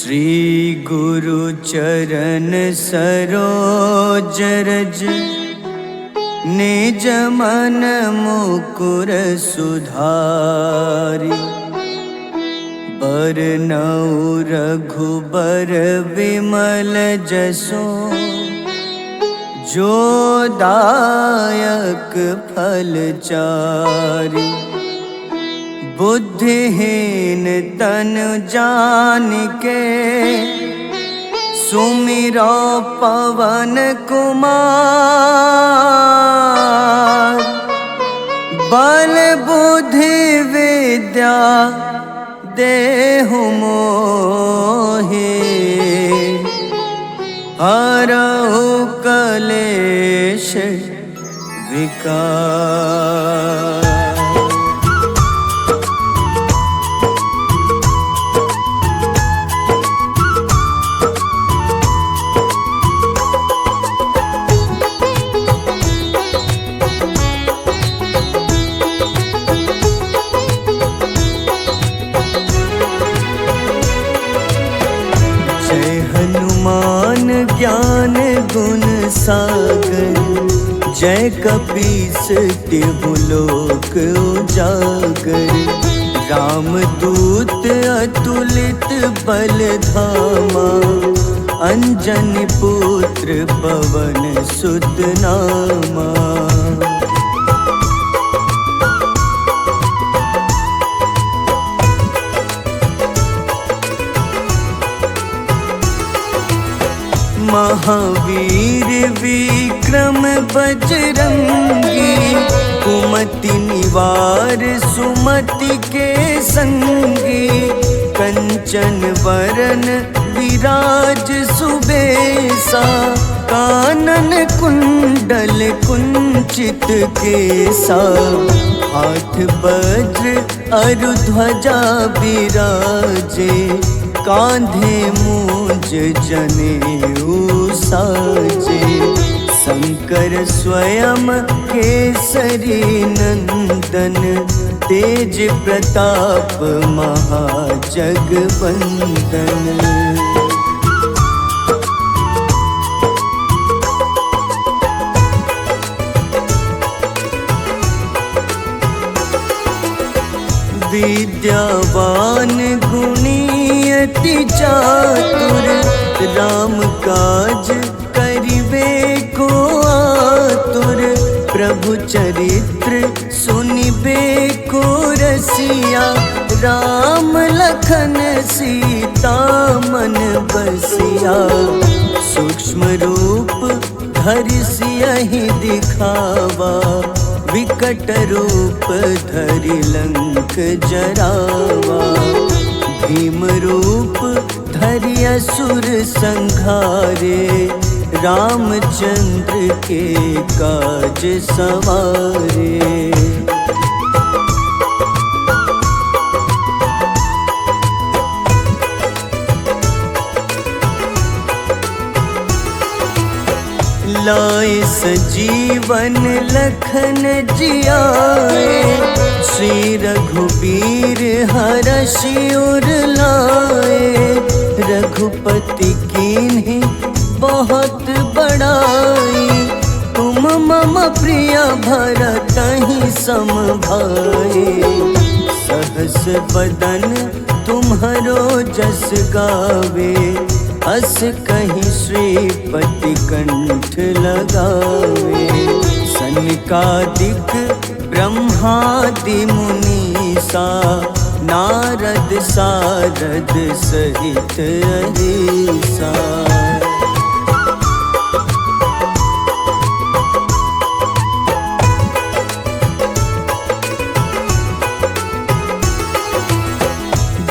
श्री गुरु चरण सरोज रज निज मन मुकुर सुधारि। बरनउँ रघुबर विमल जसो जो दायक फल चारि। बुद्धिहीन तनु जानिके सुमिरो पवन कुमार। बल बुद्धि विद्या देहु मोहि हरहु कलेश विकार। जय हनुमान ज्ञान गुण सागर। जय कपीस तिहु लोक उजागर। रामदूत अतुलित बल धामा। अंजनी पुत्र पवन सुत नामा। महावीर विक्रम बजरंगी। कुमति निवार सुमति के संगी। कंचन वरन विराज सुबेसा। कानन कुंडल कुंचित केसा। हाथ वज्र अरु ध्वजा बिराजे। कांधे मूंज जनेऊ साजे। शंकर स्वयं केसरी नंदन। तेज प्रताप महाजगवंदन। विद्यावान गुणी अति चातुर। राम काज करिबे को आतुर। प्रभु चरित्र सुनिबे को रसिया। राम लखन सीता मन बसिया। सूक्ष्म रूप धरि सियहि दिखावा। विकट रूप धरि लंक जरावा। भीम रूप धरि असुर संहारे। रामचंद्र के काज सवारे। लाए सजीवन लखन जियाए। श्री रघुबीर हरषि उर लाए। रघुपति कीन्ही बहुत बड़ाई। तुम मम प्रिय भरतहि सम भाई। सहस बदन तुम्हरो जस गावे। अस कहीं श्रीपति कंठ लगावे। सनकादिक ब्रह्मादि मुनीसा। नारद सारद सहित अहिसा।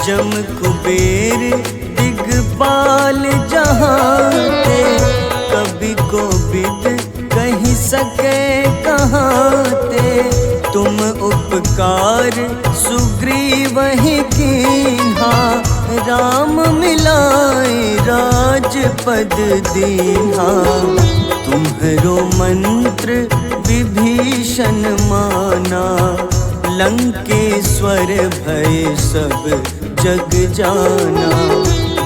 जम कुबेर दिगपाल जहाते। कवि कोविद कहि सके कहाते। तुम उपकार सुग्रीवहि कीन्हा। राम मिलाए राजपद दीन्हा। तुम्हरो मंत्र विभीषण माना। लंकेश्वर भय सब जग जाना।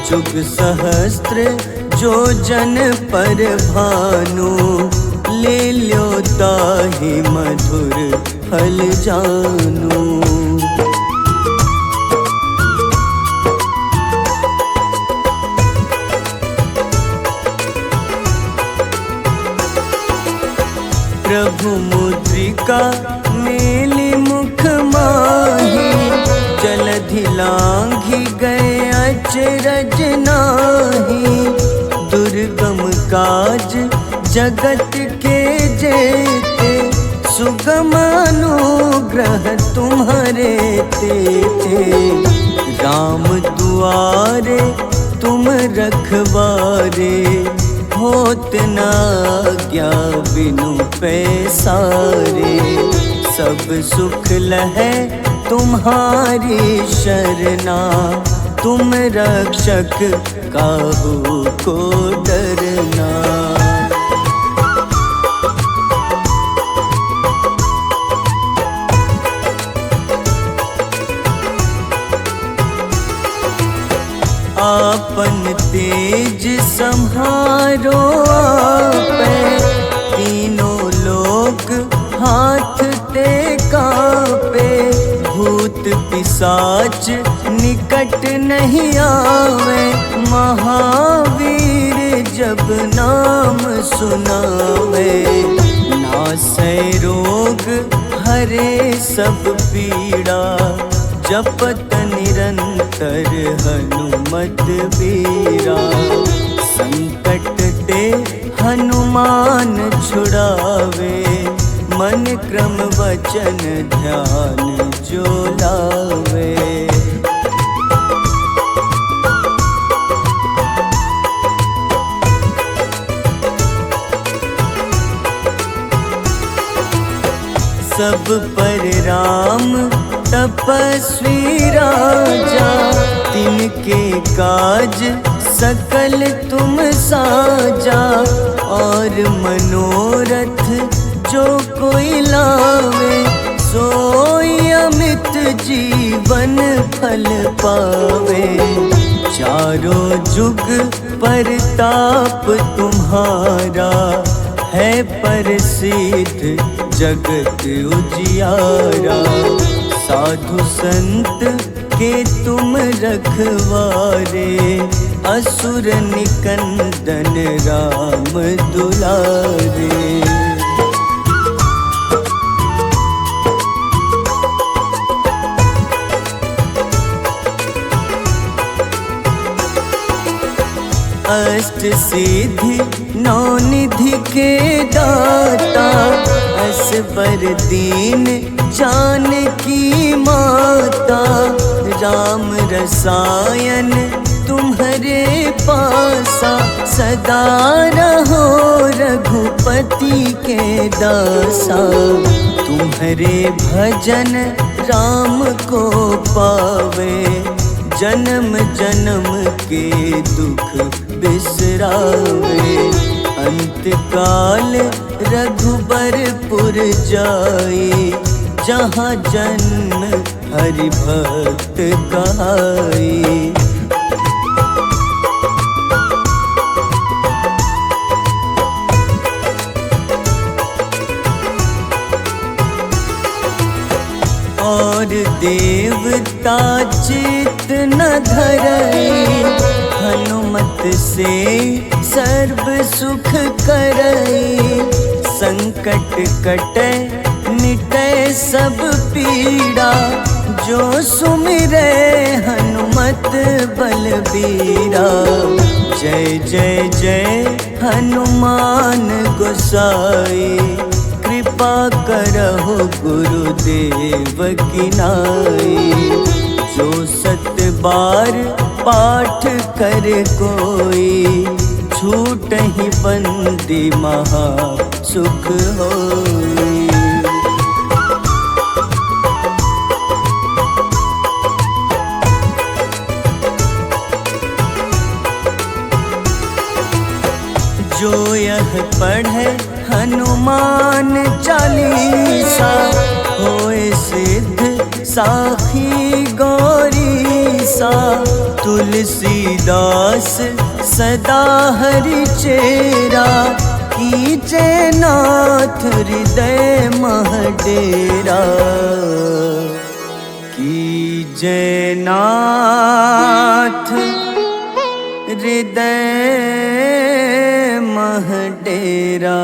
जुग सहस्त्र जो जन पर भानु, ले ल्यो ताहि मधुर फल जानू। प्रभु मुद्रिका मेली मुख माही, जलधि लांघि गए अचरज नाही। दुर्गम काज जगत के जेते, सुगम अनुग्रह तुम्हारे तेते। राम दुआरे तुम रखवारे, होत न आज्ञा बिनु पैसारे। सब सुख लहै तुम्हारी शरणा, तुम रक्षक काहू को डरना। आपन तेज सम्हारो आपै, तीनों लोक हाथ ते कांपे। भूत पिशाच निकट नहीं आवे, महावीर जब नाम सुनावे। नासै रोग हरे सब पीड़ा, जपत निरंतर हनुमत बीरा। संकट ते हनुमान छुड़ावे, मन क्रम वचन ध्यान जो लावे। सब पर राम तपस्वी राजा, तिनके काज सकल तुम साजा। और मनोरथ जो कोई लावे, सोई अमित जीवन फल पावे। चारों जुग परताप तुम्हारा, है प्रसिद्ध जगत उजियारा। साधु संत के तुम रखवारे, असुर निकंदन राम दुलारे। अष्ट सिद्धि नौ निधि के दाता, असबर दीन जानकी माता। राम रसायन तुम्हारे पासा, सदा रहो रघुपति के दासा। तुम्हारे भजन राम को पावे, जन्म जन्म के दुख बिसरावे। अंत काल रघुबरपुर जाई, जहाँ जन्म हरि भक्त कहाई। और देवता चित न धरई, हनुमत से सर्व सुख करई। संकट कटै मिटै सब पीड़ा, जो सुमिरै हनुमत बलबीरा। जय जय जय हनुमान गोसाई, कृपा करहु गुरुदेव की नाई। जो सत बार पाठ कर कोई, छूटहि बंदी महा सुख होई। जो यह पढ़े हनुमान चालीसा, होए सिद्ध साखी गौरीसा। तुलसीदास सदा हरि चेरा, कीजे नाथ हृदय मह डेरा। कीजे नाथ हृदय मह डेरा।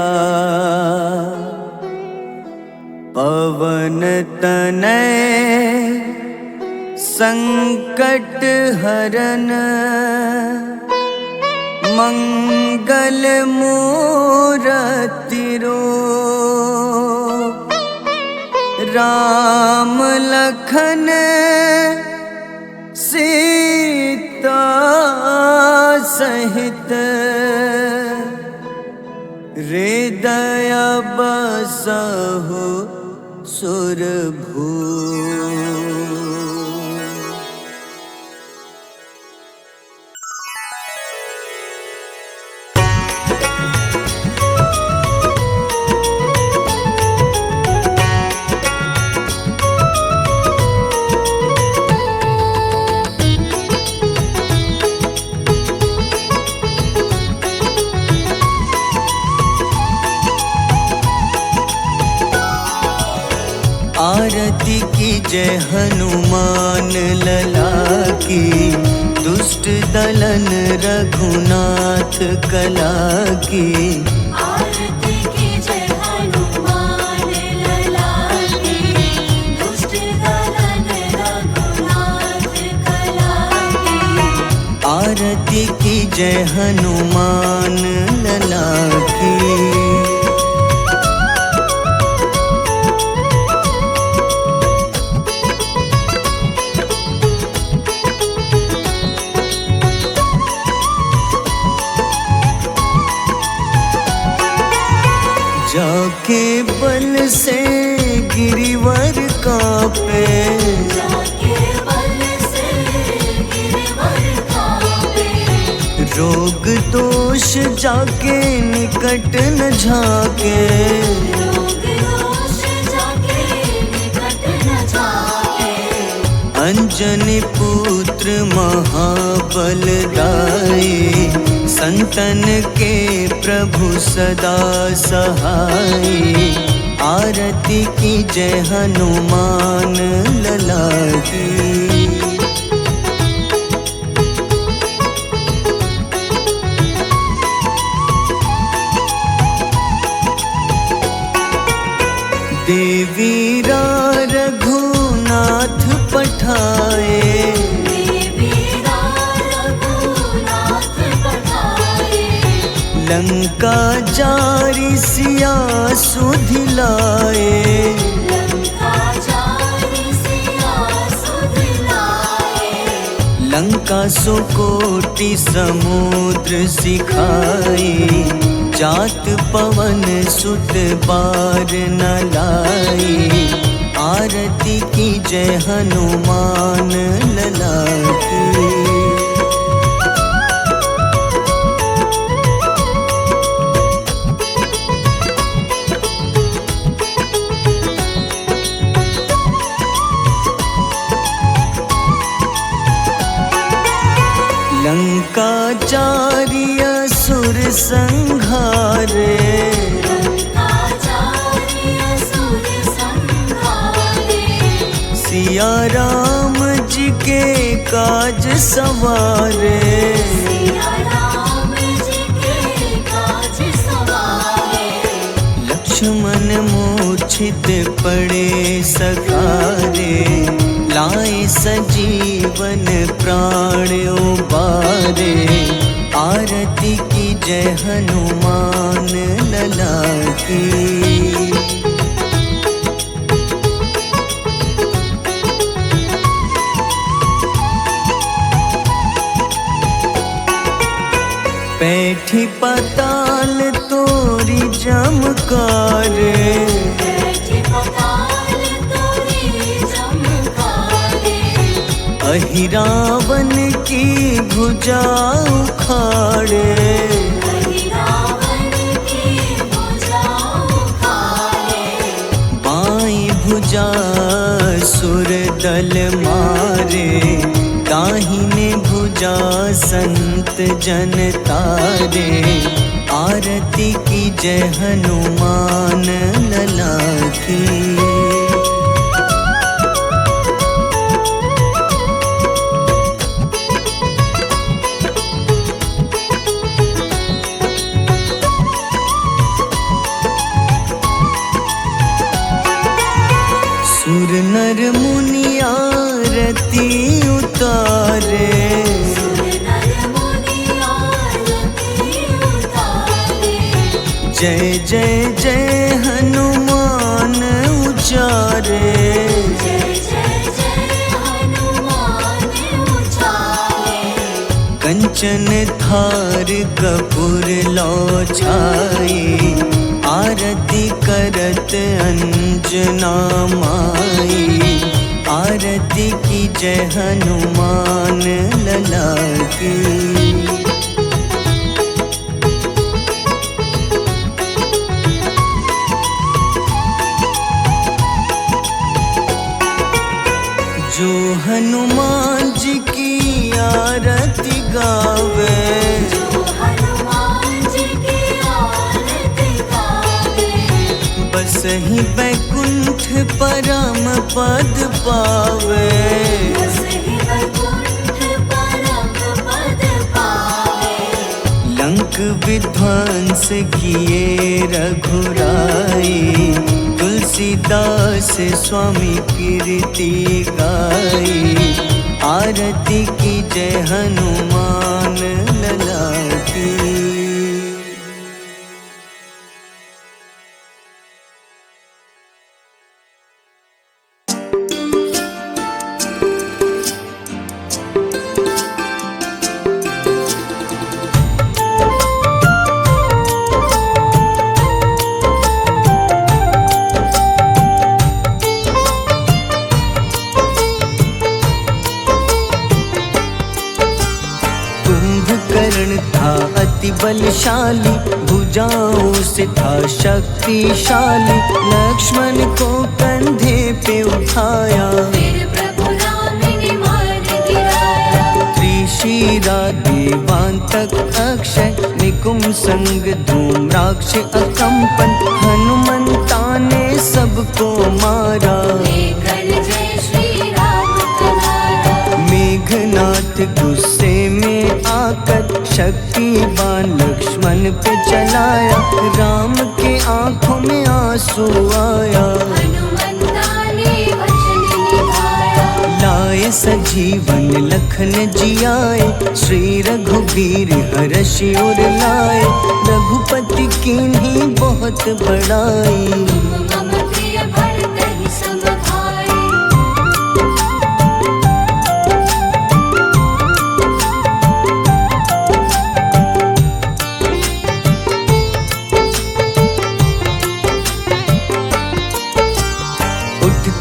पवन तनय संकट हरन, मंगल मूरति रूप। राम लखन सीता सहित, हृदय बसहु सुरभूप। आरती की जय हनुमान लला की, दुष्ट दलन रघुनाथ कला की। आरती की जय हनुमान लला की, दुष्ट दलन रघुनाथ कला की। आरती की जय हनुमान लला की। जाके बल से गिरिवर कांपे, जाके बल से गिरवर कांपे। रोग दोष जाके निकट न झाके। रोग दोष जाके निकट न जाके। अंजनी पुत्र महाबलदाई, संतन के प्रभु सदा सहाय। आरती की जय हनुमान लला की। देवीरा रघुनाथ पठाए, लंका जारी सिया सुधिलाए। लंका सुकोटि समुद्र सिखाए, जात पवन सुत बार न लाए। आरती की जय हनुमान लला की। लंका जारी असुर संघारे, सिया राम जी के काज सवारे। लक्ष्मण मूर्छित पड़े सकारे, लाए सजीवन प्राण उबारे। आरती की जय हनुमान लला की। बैठी पाताल तोरी जमकारे, अहिरावन की भुजा उखाड़े। बाईं भुजा सुर दल मारे, दाहिने भुजा संत जन तारे, आरती की जय हनुमान लला की। सुर नर मुनि आरती उतारे, जय जय जय हनुमान उचारे। कंचन थार कपूर लो छाई, आरती करत अंजना माई। आरती की जय हनुमान लला की। जो हनुमान जी की आरती गावे, बस ही बैकुंठ परम पद पावे। लंक विध्वंस किए रघुराई, तुलसीदास स्वामी कीर्ति गाई। आरती की जय हनुमान लला की। था अति बलशाली, भुजाओं से था शक्तिशाली। लक्ष्मण को कंधे पे उठाया, फिर प्रभु राम ने मार गिराया। त्रिशिरा देवांतक अक्षय, निकुंभ संग धूम्राक्ष अकंपन। हनुमंता ने सबको मारा, लेकर जय श्री राम तुम्हारा। मेघनाथ गुस्से में आकर शक्तिवान लक्ष्मण पे चलाया। राम के आंखों में आंसू आया, हनुमंता ने वचन निभाया। लाए सजीवन लखन जियाए, श्री रघुबीर हर्षि उर लाए। रघुपति कीन्ही बहुत बड़ाई, मम प्रिय भरत ही सम भाई।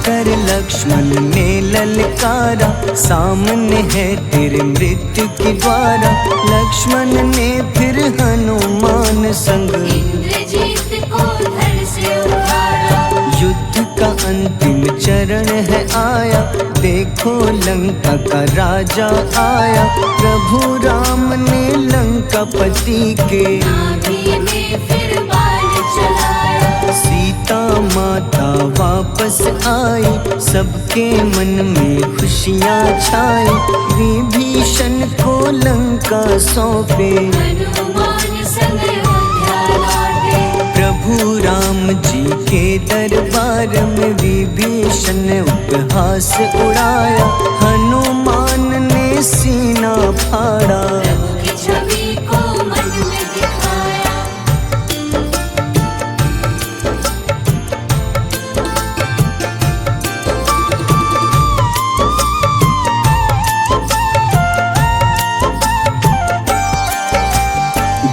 कर लक्ष्मण ने ललकारा, सामने है तेरे मृत्यु की द्वारा। लक्ष्मण ने फिर हनुमान संग इंद्रजीत को धड़ से उतारा। युद्ध का अंतिम चरण है आया, देखो लंका का राजा आया। प्रभु राम ने लंकापति के नाभि में फिर बाण चलाया। सीता माता वापस आई, सबके मन में खुशियाँ छाई। विभीषण को लंका सौंपे, हनुमान संग अयोध्या लौटे। प्रभु राम जी के दरबार में विभीषण ने उपहास उड़ाया। हनुमान ने सीना फाड़ा, प्रभु की छवि को मन में दिखाया।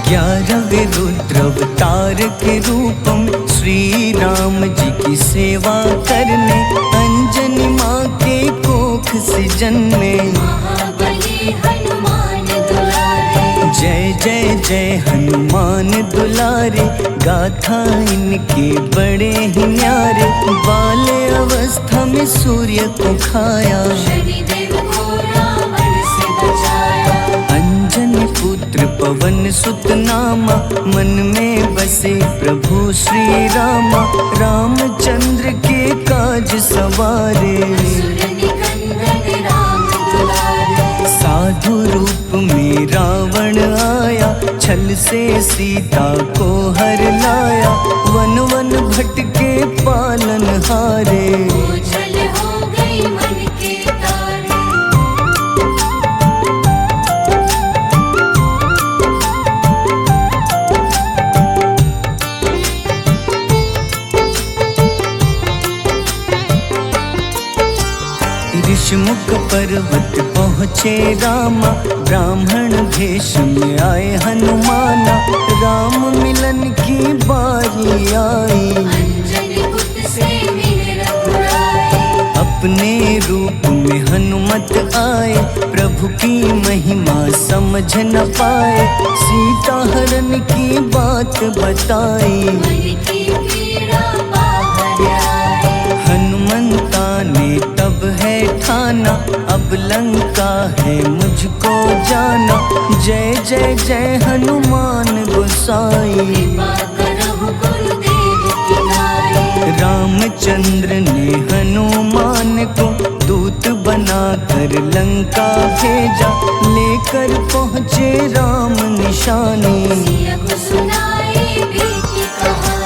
ग्यारहवें रुद्र अवतार के रूपम, श्री राम जी की सेवा करने। अंजनी माँ के कोख से जन्मे, महाबली हनुमान दुलारे। जय जय जय हनुमान दुलारे। गाथा इनके बड़े ही न्यारे, बाल्य अवस्था में सूर्य को खाया। शनिदेव को रावण पवन सुत नामा, मन में बसे प्रभु श्री रामा। रामचंद्र के काज सवारे, असुर निकंदन राम दुलारे। साधु रूप में रावण आया, छल से सीता को हर लाया। वन वन भटके पालन हारे, ओझल हो गई मन के तारे। ऋषिमुख पर्वत पहुँचे रामा, ब्राह्मण भेष में आए हनुमाना। राम मिलन की बारी आई, अंजनी पुत्र से मिले रघुराई। अपने रूप में हनुमत आए, प्रभु की महिमा समझ न पाए। सीता हरण की बात बताई, मन की पीड़ा बाहर आई। हनुमंता ने तब है ठाना, अब लंका है मुझको जाना। जय जय जय हनुमान गोसाई, कृपा करहु गुरुदेव की नाई। रामचंद्र ने हनुमान को दूत बनाकर लंका भेजा। लेकर पहुँचे राम निशानी, सिया को सुनाई बीती कहानी।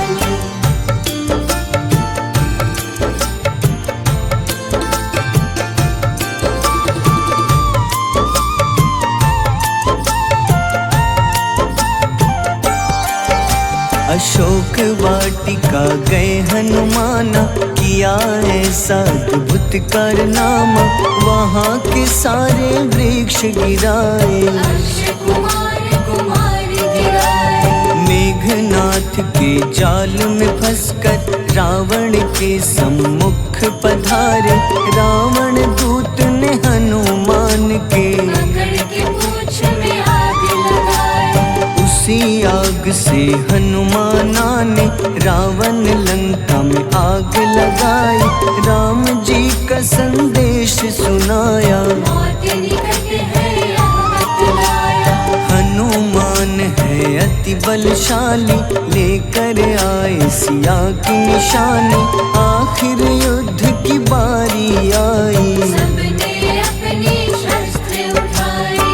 अशोक वाटिका गए हनुमाना, किया ऐसा अद्भुत कारनामा। वहाँ के सारे वृक्ष गिराए, अक्षय कुमार कुमार गिराए। मेघनाथ के जाल में फंसकर रावण के सम्मुख पधारे। रावण दूत ने हनुमान के पकड़ के पूंछ में आग लगाए। उसी आग से हनुमाना ने रावण लंका में आग लगाई। राम जी का संदेश सुनाया, मौत निकट है यह बतलाया। हनुमान है अति बलशाली, लेकर आए सिया की निशानी। आखिर युद्ध की बारी आई, सबने अपनी शस्त्र उठाई।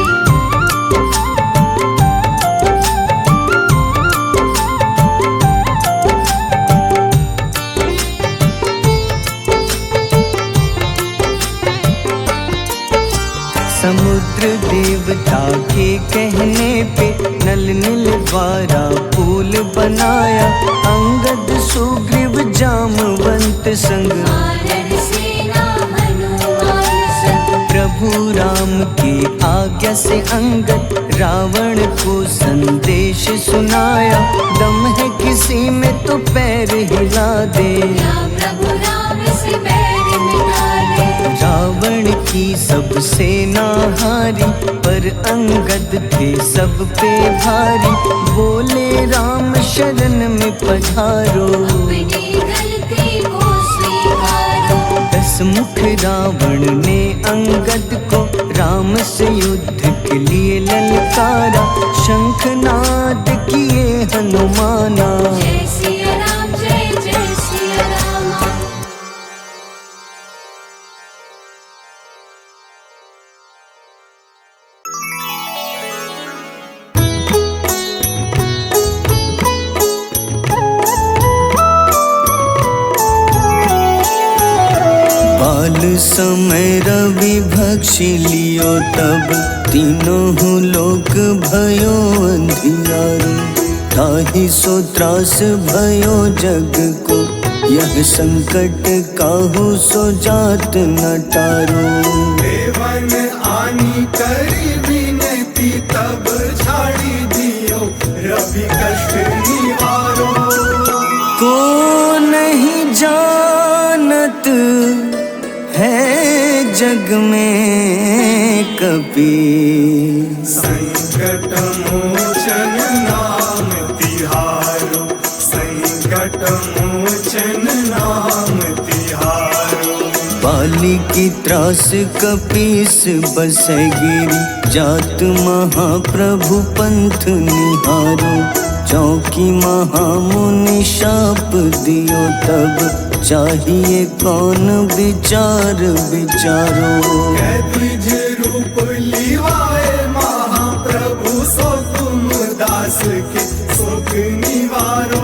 समुद्र देवता के कहने पे नल नील द्वारा पुल बनाया। अंगद सुग्रीव जामवंत संग, वानर सेना हनुमान संग। प्रभु राम की आज्ञा से अंगद रावण को संदेश सुनाया। दम है किसी में तो पैर हिला दे, या प्रभु राम से बैर मिटा दे। रावण की सब सेना हारी, पर अंगद थे सब पे भारी। बोले राम शरण में पधारो, अपनी गलती को स्वीकारो। दस मुख रावण ने अंगद को राम से युद्ध के लिए ललकारा। शंखनाद किए हनुमाना, जय सिया राम जय जय सिया राम। बाल समय रवि भक्षी लियो, तब तीनों लोक भयो अंधियारो। ताहि सो त्रास भयो जग को, यह संकट काहू सो जात न टारो। देवन आनी करी विनती, तब छाड़ी दियो रवि कष्ट निवारो। को नहीं जानत है जग में कपि, संकट मोचन नाम तिहारो। संकट मोचन नाम तिहारो। पाली नारी की त्रास कपीस बसगिरी, जात महाप्रभु पंथ निहारो। चौकी महामुनि शाप दियो तब, चाहिए कौन विचार विचारो। द्विज रूप लिवाए महाप्रभु, सो तुम दास के सुख निवारो।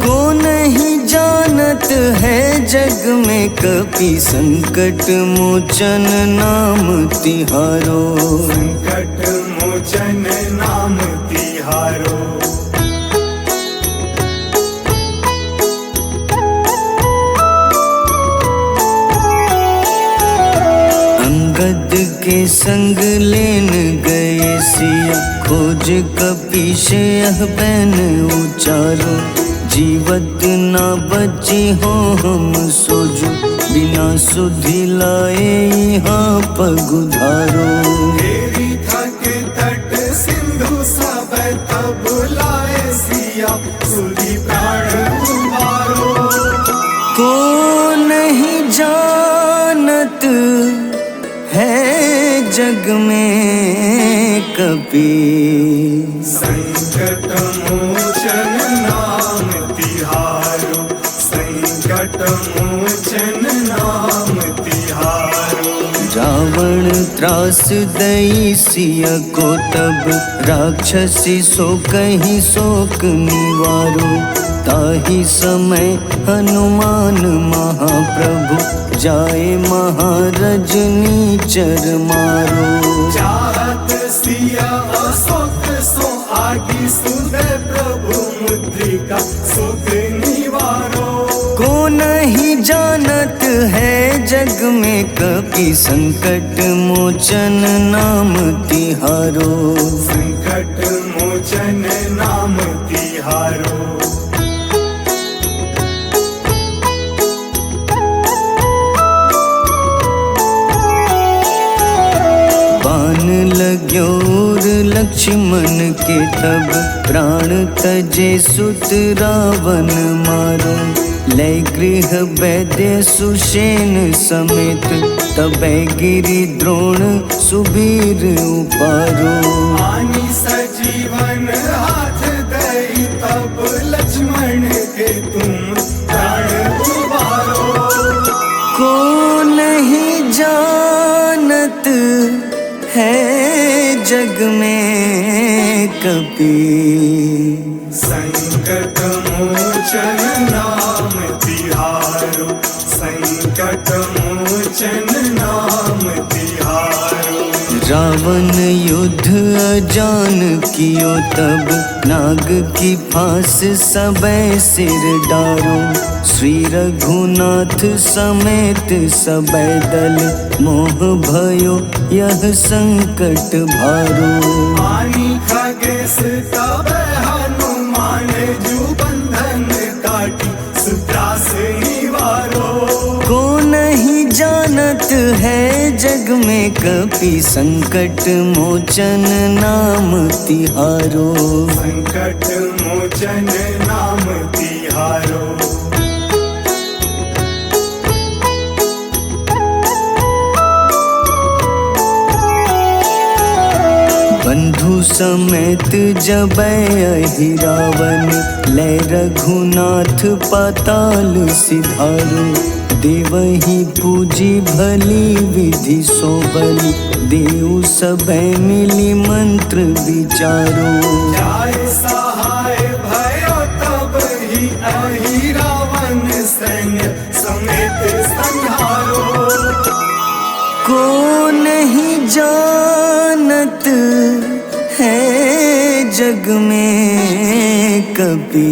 को नहीं जानत है जग में कपि, संकट मोचन नाम तिहारो। संकट मोचन नाम तिहारो। अंगद के संग लेन गए सिया, खोज कपीश यह बैन उचारो। जीवत ना बची हो हम सोजो, बिना सुधि लाए यहाँ पगुधारो। तेरी थके तट सिंधु सब तब लाए सिया, सुधि प्राण उबारो। को नहीं जानत है जग में कपि, संकट मोचन नाम तिहारो। संकट मोचन नाम तिहारो। रावण त्रास दई सिया को तब, राक्षसी सो कहीं शोक निवारो। ताहि समय हनुमान महाप्रभु, जाए महारजनी चर मारो। चाहत सिया अशोक सो आगी, सुदय प्रभु मुद्रिका सुख निवारो। को नहीं जानत है जग में कपि, संकट मोचन नाम तिहारो। संकट मोचन नाम तिहारो। बाण लग्योर लक्ष्मण के तब, प्राण तजे सुत रावण मारो। लय गृह वैद्य सुषेण समेत, तबै गिरि द्रोण सुबीर उपारो। आनी सजीवन हाथ दई तब, लक्ष्मण के तुम प्राण उबारो। को नहीं जानत है जग में कपि, संकट मोचन नाम तिहारो। संकट मोचन नाम तिहारो। रावण युद्ध अजान कियो तब, नाग की फांस सबै सिर डारो। श्री रघुनाथ समेत सबै दल, मोह भयो यह संकट भारो। आनी खगेश तब हनुमान, जू बंधन काटी सुत्रास निवारो। को नहीं जानत है जग में कपि, संकट मोचन नाम तिहारो। संकट मोचन नाम तिहारो। बंधु समेत जबै अहि रावण, लय रघुनाथ पाताल सिधारो। देवहि पूजी भली विधि सो बलि, देव सबै मिली मंत्र विचारो। जाय सहाय भयो तब ही अहि रावण, सैन्य समेत संहारो। को नहीं जानत है जग में कपि,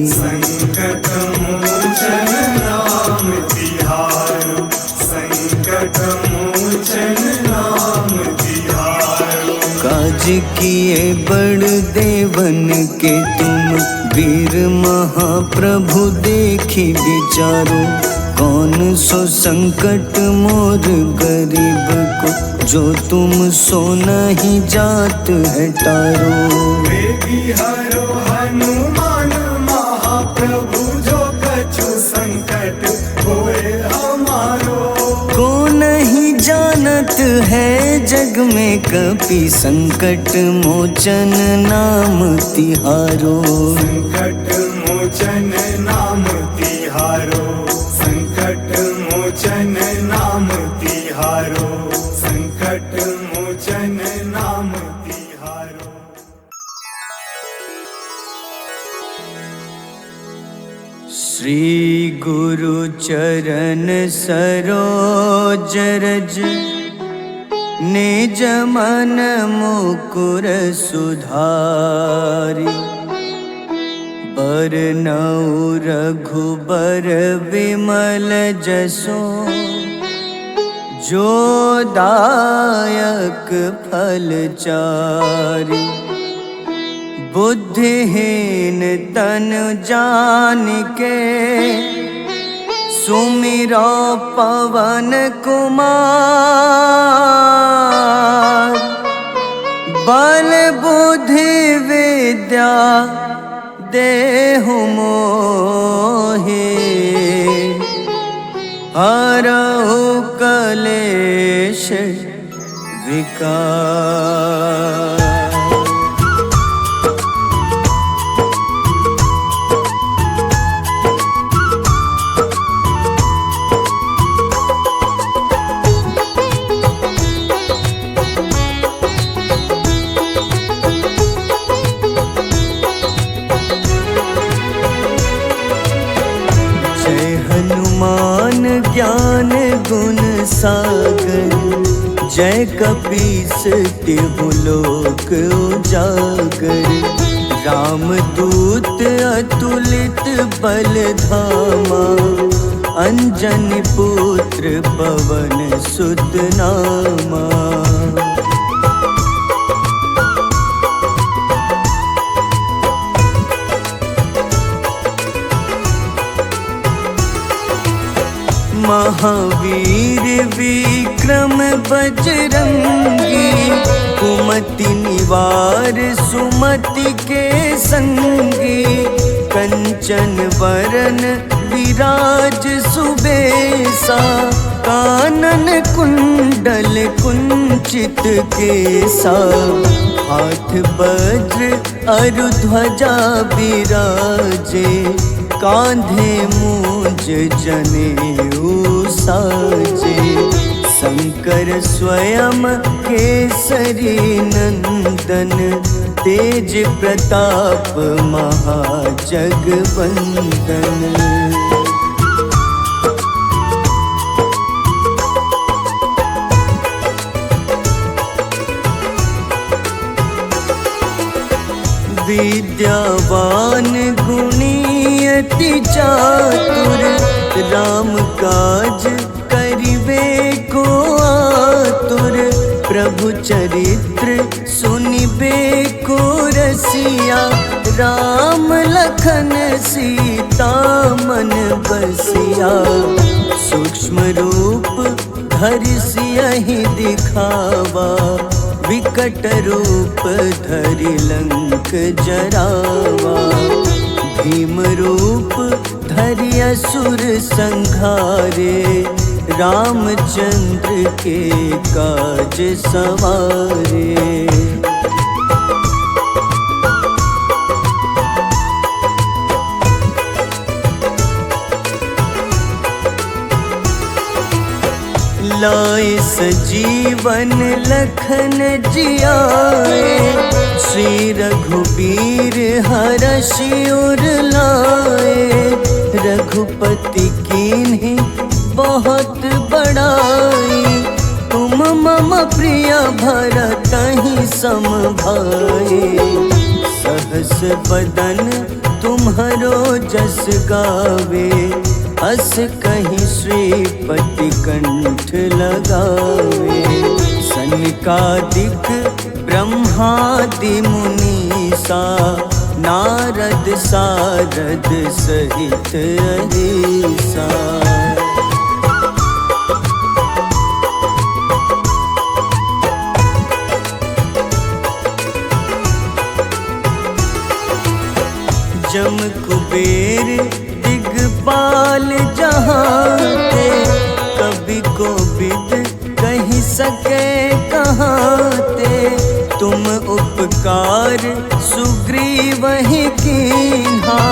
संकट मोचन नाम तिहारो। संकट मोचन नाम तिहारो। काज किए बड़ देवन के तुम, वीर महाप्रभु देखी विचारो। कौन सो संकट मोर गरीब को, जो तुम सो नहीं जात है टारो। वेगी हरो हनुमान महाप्रभु, जो कछु संकट होए हमारो। को चलत है जग में कपि संकट मोचन नाम तिहारो। संकट मोचन नाम तिहारो, संकट मोचन नाम तिहारो, संकट मोचन नाम तिहारो। श्री गुरु चरण सरोज रज निज मन मुकुर सुधारि। बरनउँ रघुबर विमल जसो जो दायक फल चारि। बुद्धिहीन तनु जानिके सुमिरो पवन कुमार। बल बुद्धि विद्या देहु मोहि हरहु कलेश विकार। हनुमान ज्ञान गुण सागर जय कपीस तिहु लोक उजागर। रामदूत अतुलित बल धामा अंजनी पुत्र पवन सुत नामा। महावीर विक्रम बजरंगी कुमति निवार सुमति के संगी। कंचन वरन विराज सुबेसा कानन कुंडल कुंचित केसा। हाथ वज्र अरु ध्वजा बिराजे कांधे मूंज जनेऊ साजे। शंकर स्वयं केसरी नंदन तेज प्रताप महाजगवंदन। विद्यावान गुणी अति चातुर राम काज करिबे को आतुर। प्रभु चरित्र सुनिबे को रसिया राम लखन सीता मन बसिया। सूक्ष्म रूप धरि सियहि दिखावा विकट रूप धरि लंक जरावा। भीम रूप धरि असुर संहारे रामचंद्र के काज सवारे। लाए सजीवन लखन जियाए श्री रघुबीर हरषि उर लाए। रघुपति कीन्ही बहुत बड़ाई तुम मम प्रिय भरतहि सम भाई। सहस बदन तुम्हरो जस गावे अस कहीं श्रीपति कंठ लगावे। सनकादिक ब्रह्मादि मुनीसा नारद सारद सहित अहिसा। जम कुबेर दिगपाल जहाते कवि कोविद कहीं सके कहाँ ते, तुम उपकार सुग्रीव ही कीन्हा।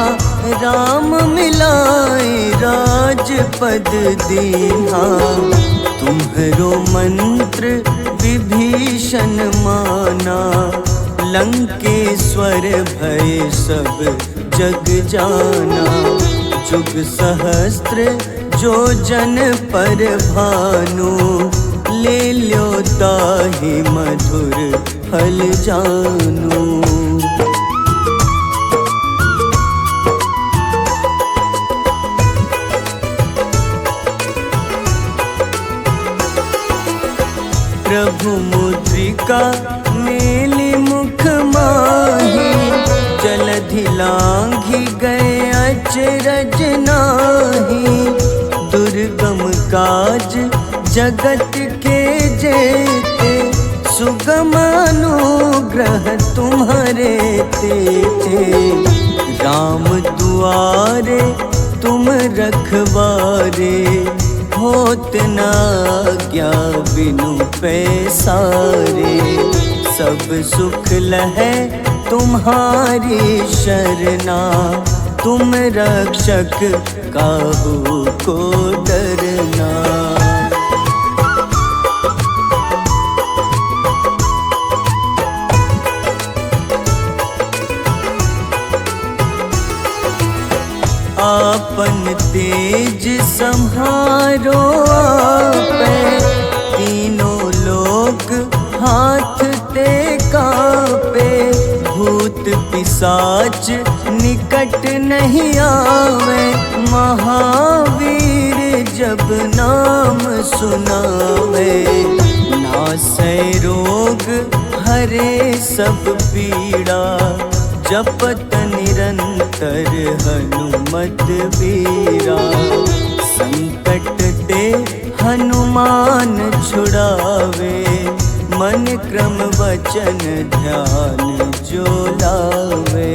राम मिलाए राजपद दीन्हा, तुम्हरो मंत्र विभीषण माना। लंकेश्वर भय सब जग जाना, जुग सहस्त्र जो जन पर भानु। ले ल्यो ताहि मधुर फल जानू। प्रभु मुद्रिका मेली मुख माही, जलधि लांघि गए अचरज नाही। दुर्गम काज जगत के जेते, सुगम अनुग्रह तुम्हारे तेते। राम दुआरे तुम रखवारे, होत न आज्ञा बिनु पैसारे। सब सुख लहै तुम्हारी शरणा, तुम रक्षक काहू को डरना। आपन तेज सम्हारो आपै, तीनों लोक हाथ ते कापे। भूत पिशाच निकट नहीं आवे, महावीर जब नाम सुनावे। नासै रोग हरे सब पीड़ा, जपत निरंतर हनुमत बीरा। संकट ते हनुमान छुड़ावे, मन क्रम वचन ध्यान जो लावे।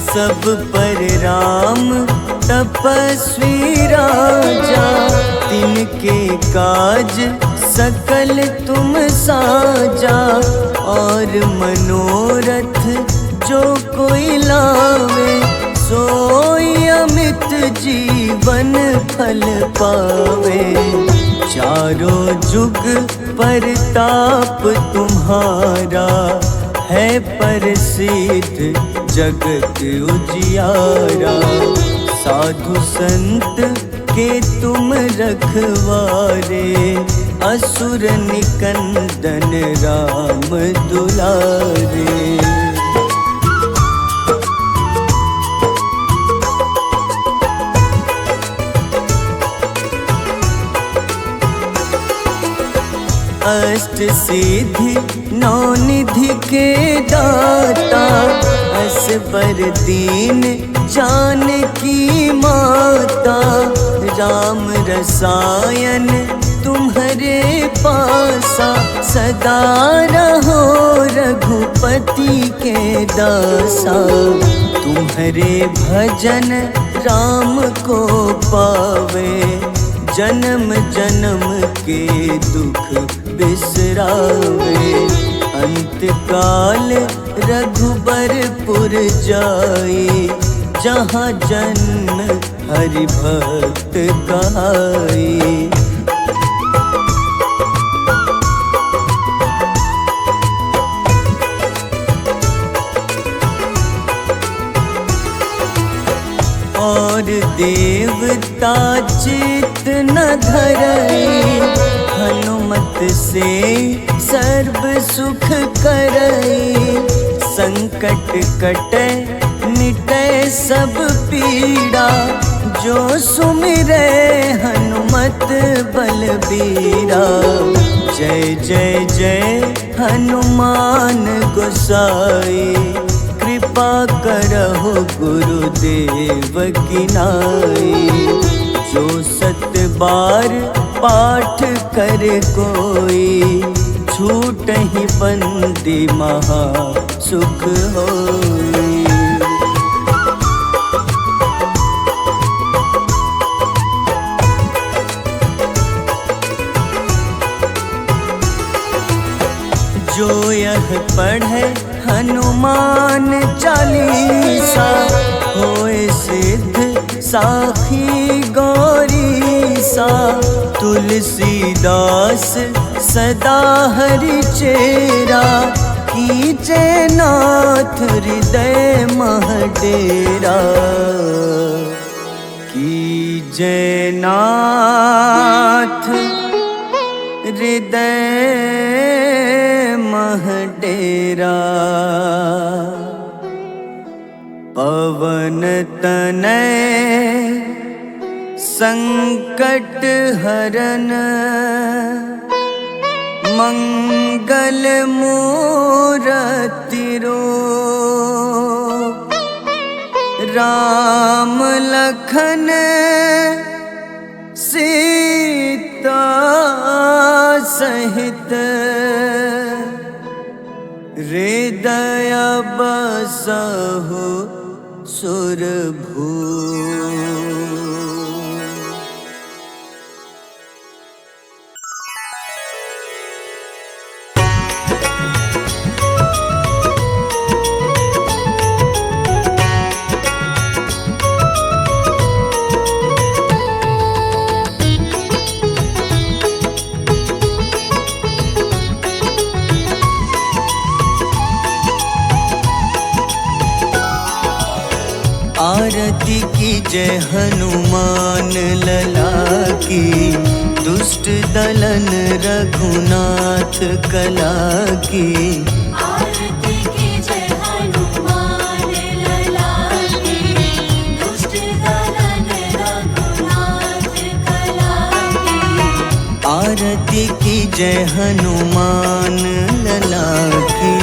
सब पर राम तपस्वी राजा, तिनके काज सकल तुम साजा। और मनोरथ जो कोई लावे, सोई अमित जीवन फल पावे। चारों जुग परताप तुम्हारा, है प्रसिद्ध जगत उजियारा। साधु संत के तुम रखवारे, असुर निकंदन राम दुलारे। अष्ट सिद्धि नौ निधि के दाता, असबर दीन जानकी माता। राम रसायन तुम्हारे पासा, सदा रहो रघुपति के दासा। तुम्हारे भजन राम को पावे, जन्म जन्म के दुख बिसरावे। अंत काल रघुबरपुर जाई, जहाँ जन्म हरि भक्त कहाई। और देवता चित न धरई, हनुमत से सर्व सुख करई। संकट कटे मिटे सब पीड़ा, जो सुमिरे हनुमत बलबीरा। जय जय जय हनुमान गोसाई, कृपा करहु गुरुदेव की नाई। जो 7 बार पाठ करे कोई, छूटहि बंदी महा सुख होई। जो यह पढ़े हनुमान चालीसा, होए सिद्ध साखी गौरीसा। तुलसीदास सदा हरि चेरा, कीजे नाथ हृदय मह डेरा। कीजे नाथ हृदय मह डेरा। पवन तनय संकट हरन, मंगल मूरति रूप। राम लखन सीता सहित, हृदय बसहु सुरभूप। आरती की जय हनुमान लला की, दुष्ट दलन रघुनाथ कला की। आरती की जय हनुमान लला की, दुष्ट दलन रघुनाथ कला की। आरती की जय हनुमान लला की।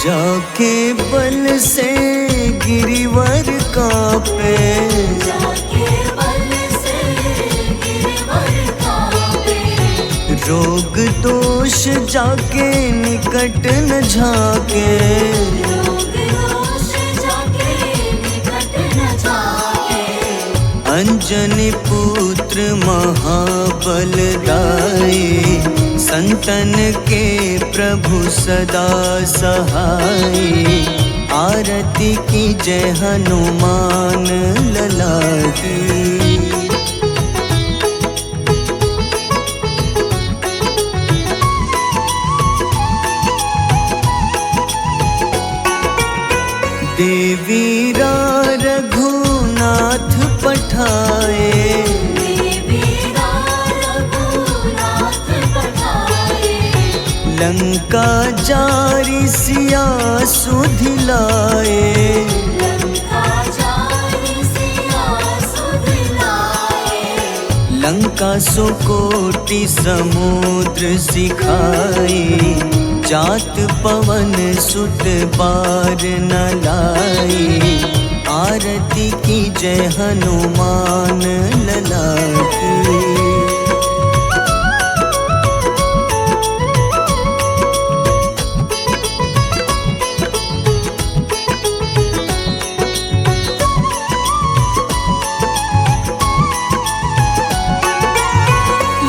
जाके बल से गिरिवर कांपे, जाके बल से गिरवर कांपे। रोग दोष जाके निकट न झाके। रोग दोष जाके निकट न जाके। अंजनी पुत्र महाबलदाई, संतन के प्रभु सदा सहाय। आरती की जय हनुमान लला की। देवीरा रघुनाथ पठाए, देवीरा रघुनाथ पठाए। लंका जारी सिया सुधिलाए। लंका जारी सिया सुधिलाए। लंका सुकोटि समुद्र सिखाए, जात पवन सुत बार न लाए। आरती की जय हनुमान लला की।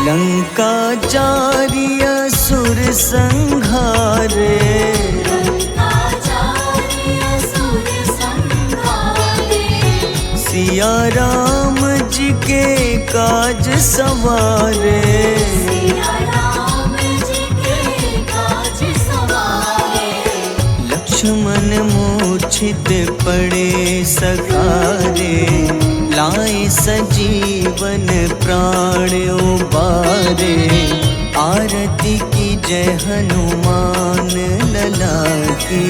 लंका जारी असुर संघारे। लंका जारी असुर संघारे। सिया राम जी के काज सवारे। सिया राम जी के काज सवारे। लक्ष्मण मूर्छित पड़े सकारे, लाए सजीवन प्राण उबारे। आरती की जय हनुमान लला की।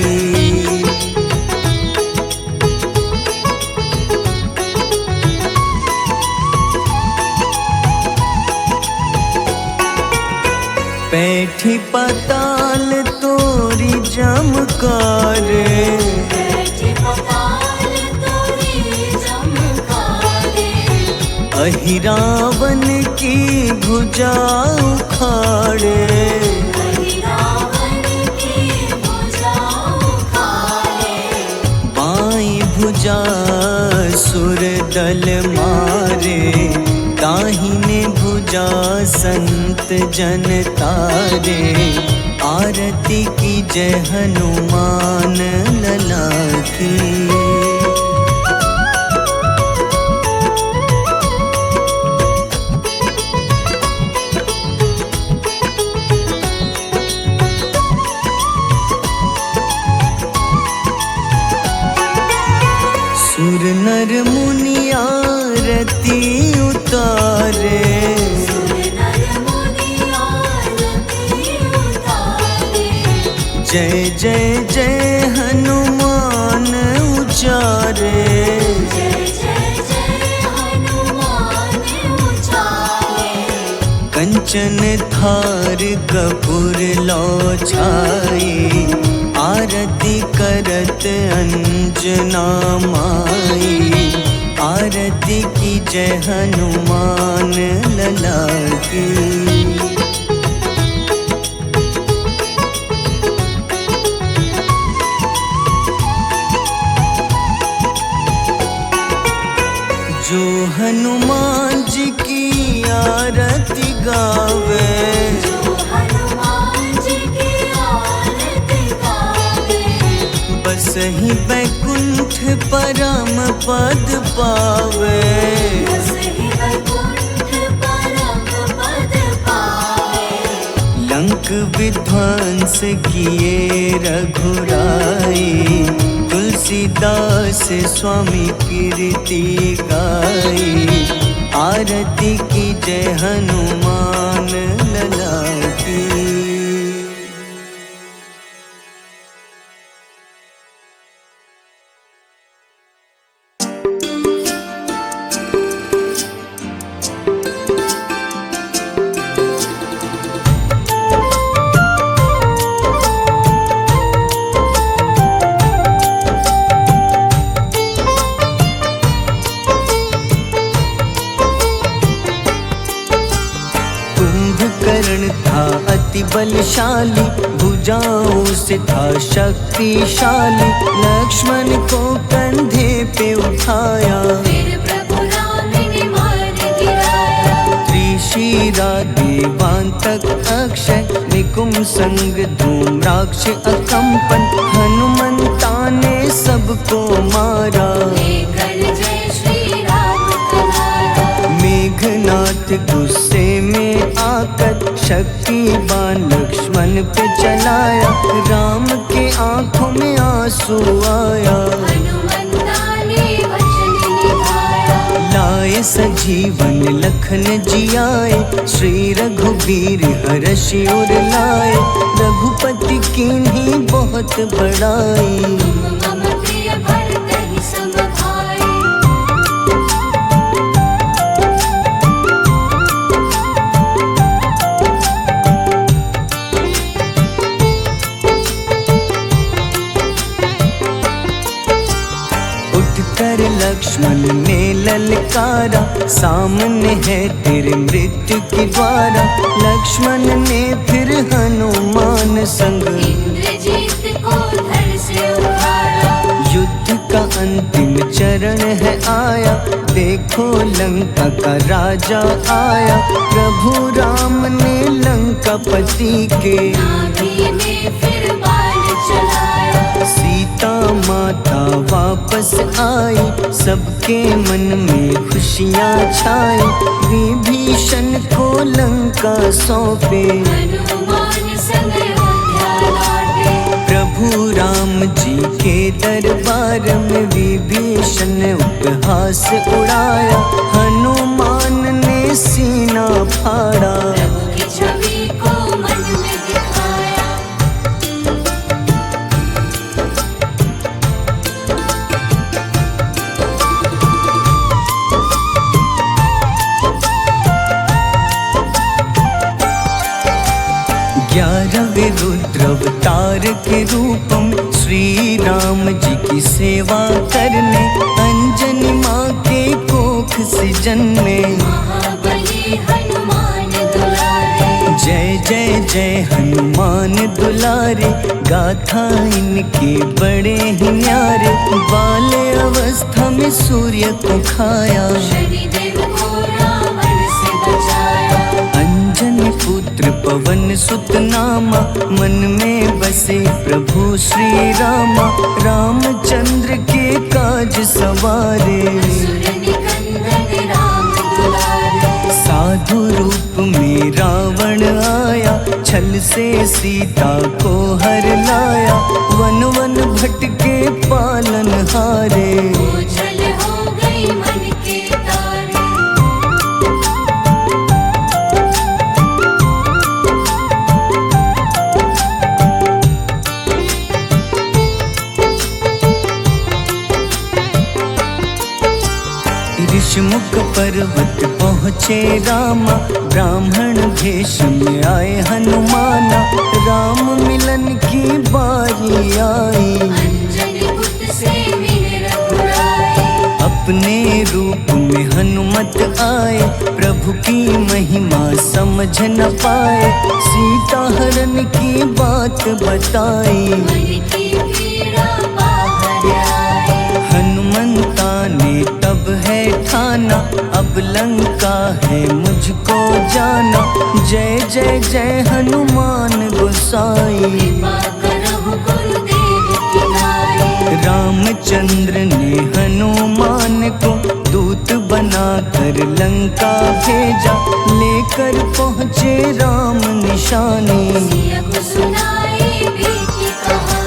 पैठ बैठी पाताल तोरी जमकारे, बैठी पताल तोरी जमकारे, अहिरावन की भुजा उखाड़े, रावण की भुजा उखाड़े, बाई भुजा सुर दल मारे, दाहिने भुजा संत जन तारे, आरती की जय हनुमान लला की। सुर नर मुनि आरती उतारे, सुर नर मुनि आरती उतारे, जय जय जय हनुमान उचारे, जय जय जय हनुमान उचारे, कंचन थार कपूर लो छाई, आरती करत अंजना माई, आरती की जय हनुमान लला की। जो हनुमान जी की आरती गावे, जो हनुमान जी की आरती गावे, बस ही बैकुंठ परम पद पावे, बस ही वैकुंठ परम पद पावे, लंक विध्वंस किए रघुराई, तुलसीदास स्वामी कीर्ति गाई, आरती की जय हनुमान लला की। कुंभकर्ण था अति बलशाली, भुजाओं से था शक्तिशाली, लक्ष्मण को कंधे पे उठाया, फिर प्रभु राम ने मार गिराया, त्रिशिरा देवांतक अक्षय, निकुंभ संग धूम्राक्ष अकंपन, हनुमंता ने सबको मारा, लेकर जय श्री राम कनारा, मेघनाथ गुस्से में आकर शक्तिवान लक्ष्मण पे चलाया, राम के आंखों में आंसू आया, हनुमंता ने वचन निभाया, लाए सजीवन लखन जियाए, श्री रघुबीर हर्षि उर लाए, रघुपति कीन्ही बहुत बड़ाई, मम प्रिय भरत ही सम भाई, उठकर लक्ष्मण ने ललकारा, सामने है तेरे मृत्यु की द्वारा, लक्ष्मण ने फिर हनुमान संग, इंद्रजीत को धड़ से उखाड़ा, युद्ध का अंतिम चरण है आया, देखो लंका का राजा आया, प्रभु राम ने लंकापति के, नाभि में फिर बाण चलाया, सीता माता वापस आई, सबके मन में खुशियाँ छाई, विभीषण को लंका सौंपे, हनुमान संग अयोध्या लौटे, प्रभु राम जी के दरबार में विभीषण उपहास उड़ाया, हनुमान ने सीना फाड़ा, प्रभु की छवि को मन में दिखाया, 11वें रुद्रावतार के रूपम श्री राम जी की सेवा करने अंजनी माँ के कोख से जन्मे। महाबली हनुमान दुलारे, जय जय जय हनुमान दुलारे, गाथा इनके बड़े ही न्यारे। बाल्य अवस्था में सूर्य को खाया, शनिदेव को रावण से बचाया। अंजनी पुत्र पवन सुत नामा, मन में बसे प्रभु श्री रामा। रामचंद्र के काज सवारे, असुर निकंदन राम दुलारे। साधु रूप में रावण आया, छल से सीता को हर लाया। वन वन भटके पालन हारे, ओझल हो गई मन के तारे। ऋषिमुख पर्वत पहुँचे रामा, ब्राह्मण भेष में आए हनुमाना। राम मिलन की बारी आई, अंजनी पुत्र से मिले रघुराई। अपने रूप में हनुमत आए, प्रभु की महिमा समझ न पाए। सीता हरण की बात बताई, मन की पीड़ा बाहर आई। हनुमंता ने तब है ठाना, अब लंका है मुझको जाना। जय जय जय हनुमान गोसाई, कृपा करहु गुरुदेव की नाई। रामचंद्र ने हनुमान को दूत बनाकर लंका भेजा। लेकर पहुँचे राम निशानी, सिया को सुनाई बीती कहानी।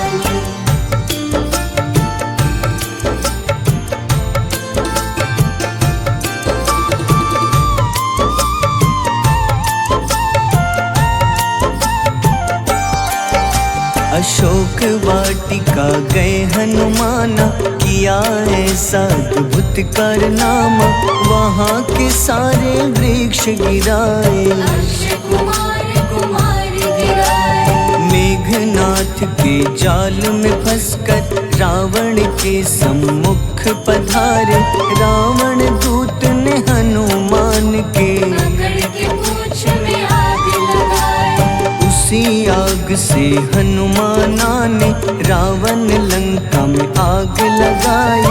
अशोक वाटिका गए हनुमाना, किया ऐसा अद्भुत कारनामा। वहाँ के सारे वृक्ष गिराए, अक्षय कुमार कुमार गिराए। मेघनाथ के जाल में फंसकर रावण के सम्मुख पधारे। रावण दूत ने हनुमान के पकड़ के पूंछ में आग लगाए। उसी आग से हनुमाना ने रावण लंका में आग लगाई।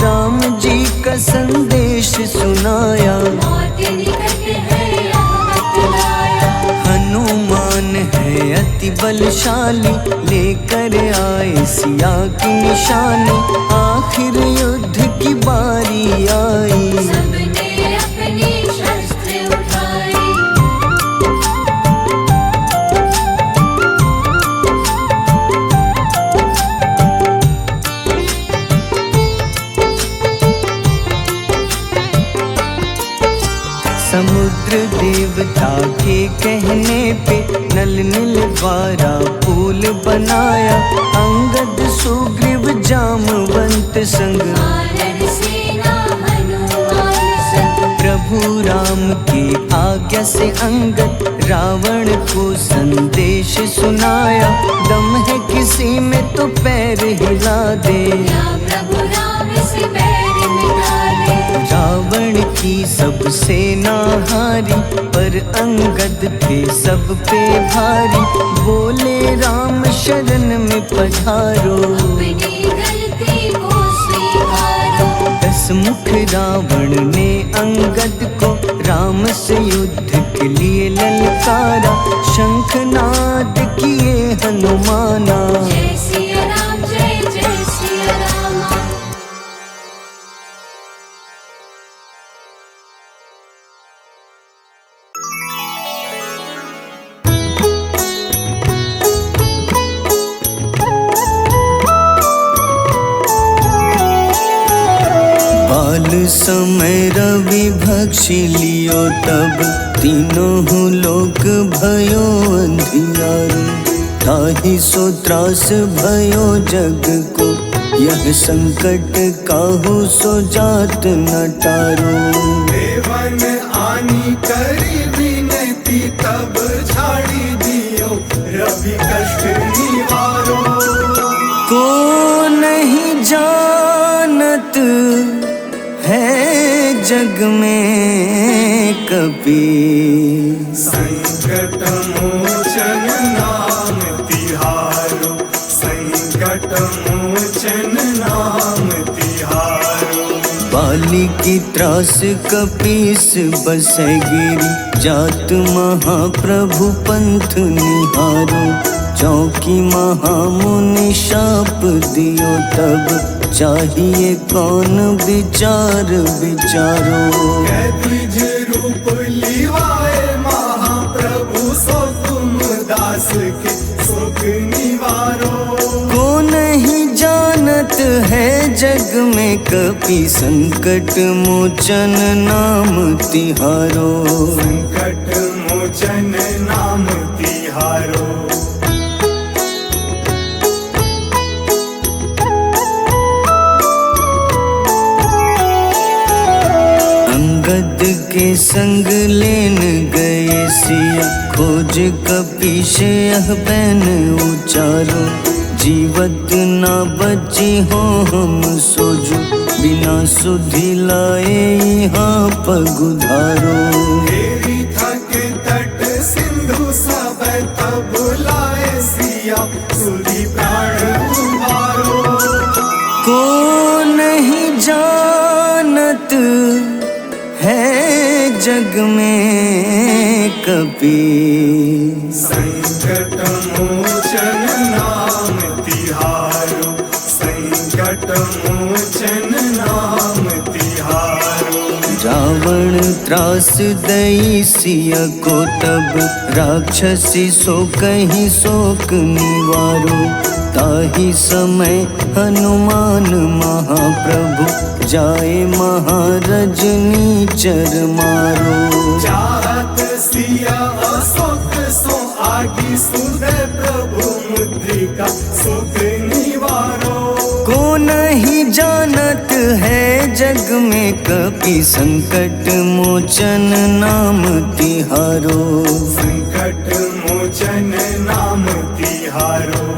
राम जी का संदेश सुनाया, मौत निकट है यहाँ बतलाया। हनुमान है अति बलशाली, लेकर आए सिया की निशानी। आखिर युद्ध की बारी आई, सबने अपनी शस्त्र उठाई। समुद्र देवता के कहने पे नल नील द्वारा पुल बनाया। अंगद सुग्रीव जामवंत संग, वानर सेना हनुमान संग। प्रभु राम की आज्ञा से अंगद रावण को संदेश सुनाया। दम है किसी में तो पैर हिला दे, या प्रभु राम से बैर मिटा दे। रावण की सब सेना हारी, पर अंगद थे सब पे भारी। बोले राम शरण में पधारो, अपनी गलती को स्वीकारो। 10 मुख रावण ने अंगद को राम से युद्ध के लिए ललकारा। शंखनाद किए हनुमाना, जय सिया राम जय जय सिया रामा। बाल समय रवि भक्षी लियो, तब तीनों लोक भयो अंधियारो। ताहि सो त्रास भयो जग को, यह संकट काहू सो जात न टारो। देवन आनी करी विनती, तब झाड़ी दियो सभी कष्ट निवारो। को नहीं जानत है जग में कपि, संकट मोचन नाम तिहारो, संकट मोचन नाम तिहारो। बाली की त्रास कपीस बसै गिरी, जात महाप्रभु पंथ निहारो। चौकी महामुनि शाप दियो तब, चाहिए कौन विचार विचारो। द्विज रूप लिवाए महाप्रभु, सो तुम दास के शोक निवारो। को नहीं जानत है जग में कपि, संकट मोचन नाम तिहारो। संकट मोचन नाम तिहारो। अंगद के संग लेन गए सिया, खोज कपीश यह बैन उचारो। जीवत ना बची हो हम सोजो, बिना सुधि लाए यहाँ पगुधारो। तेरी थक तट सिंधु सब तब लाए सिया, सुधि प्राण उबारो। को नहीं जानत है जग में कपि, संकट मोचन नाम तिहारो, संकट मोचन नाम तिहारो। रावण त्रास दई सिया को तब, राक्षसी सो कहीं शोक निवारो। ताही समय हनुमान महाप्रभु, जाए महारजनी चर मारो। चाहत सिया अशोक सो आगी, सुदय प्रभु मुद्रिका शोक निवारो। को नहीं जानत है जग में कपि, संकट मोचन नाम तिहारो। संकट मोचन नाम तिहारो।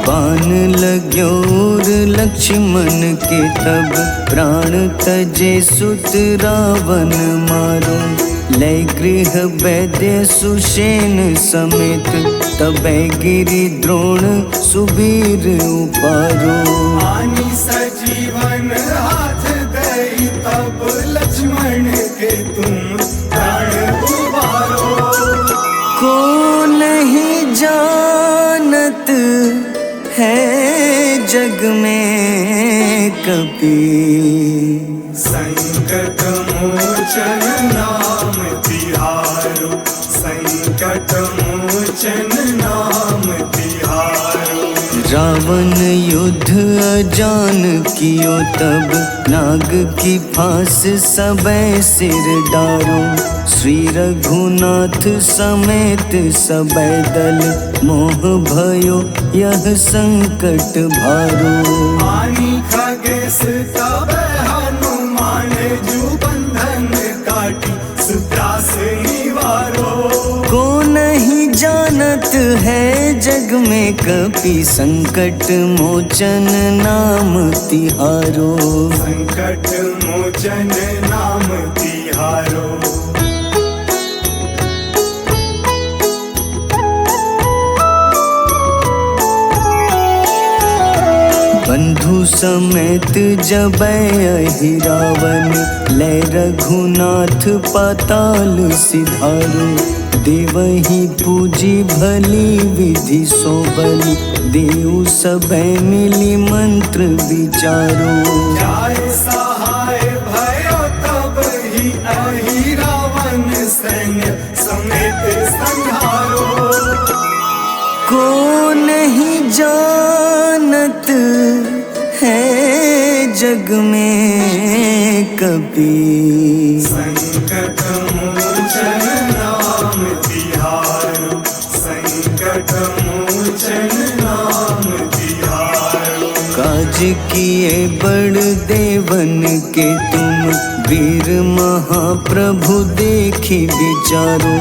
बाण लग्योर लक्ष्मण के तब, प्राण तजे सुत रावण मारो। लय गृह वैद्य सुषेण समेत, तबै गिरि द्रोण सुबीर उपारो। आनी सजीवन हाथ दई तब, लक्ष्मण के तुम प्राण उबारो। को नहीं जानत है जग में कपि, संकट मोचन नाम तिहारो, संकट मोचन नाम तिहारो। रावण युद्ध अजान कियो तब, नाग की फांस सबै सिर डारो। श्री रघुनाथ समेत सबै दल, मोह भयो यह संकट भारो। आनी खगेश तब हनुमान, जू बंधन काटी सुत्रास निवारो। को नहीं जानत है जग में कपि, संकट मोचन नाम तिहारो। संकट मोचन नाम तिहारो। बंधु समेत जबै अहि रावण, लय रघुनाथ पाताल सिधारो। देवहि पूजी भली विधि सो बलि, देव सबै मिली मंत्र विचारो। जाय सहाय भयो तब ही अहि रावण, सैन्य समेत संहारो। को नहीं जानत है जग में कपि, संकट मोचन नाम तिहारो, संकट मोचन नाम तिहारो। काज राज किए बड़ देवन के तुम, वीर महाप्रभु देखी विचारो।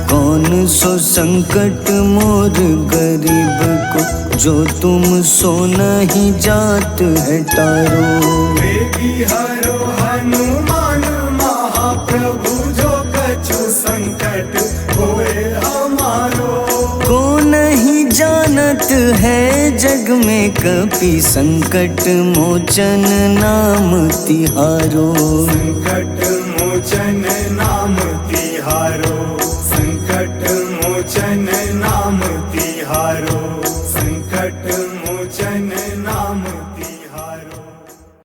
कौन सो संकट मोर गरीब को, जो तुम सो नहीं जात है टारो। वेगी हरो हनुमान महाप्रभु, जो कछु संकट होए हमारो। को नहीं जानत है जग में कपि, संकट मोचन नाम तिहारो। संकट मोचन नाम तिहारो।